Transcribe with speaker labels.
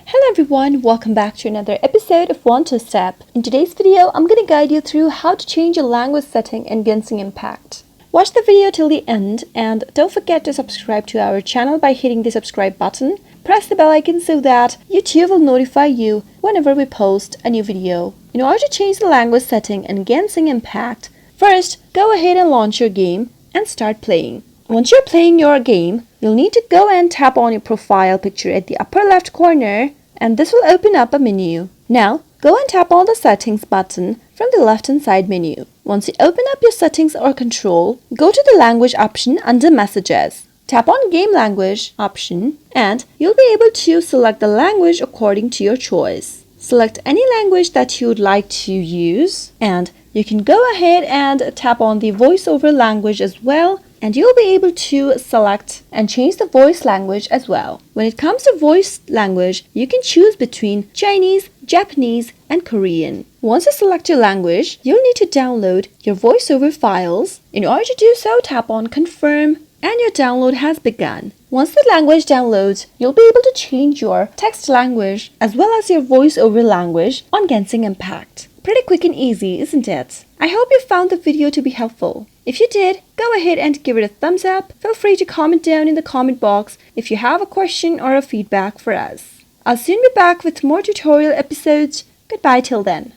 Speaker 1: Hello everyone, welcome back to another episode of One Two Step. In today's video, I'm going to guide you through how to change a language setting in Genshin Impact. Watch the video till the end and don't forget to subscribe to our channel by hitting the subscribe button. Press the bell icon so that YouTube will notify you whenever we post a new video. In order to change the language setting in Genshin Impact, first go ahead and launch your game and start playing. Once you're playing your game, you'll need to go and tap on your profile picture at the upper left corner and this will open up a menu. Now, go and tap on the settings button from the left hand side menu. Once you open up your settings or control, go to the language option under messages. Tap on game language option and you'll be able to select the language according to your choice. Select any language that you would like to use and you can go ahead and tap on the voiceover language as well. And you'll be able to select and change the voice language as well. When it comes to voice language, you can choose between Chinese, Japanese, and Korean. Once you select your language, you'll need to download your voiceover files. In order to do so, tap on Confirm and your download has begun. Once the language downloads, you'll be able to change your text language as well as your voiceover language on Genshin Impact. Pretty quick and easy, isn't it? I hope you found the video to be helpful. If you did, go ahead and give it a thumbs up. Feel free to comment down in the comment box if you have a question or a feedback for us. I'll soon be back with more tutorial episodes. Goodbye till then.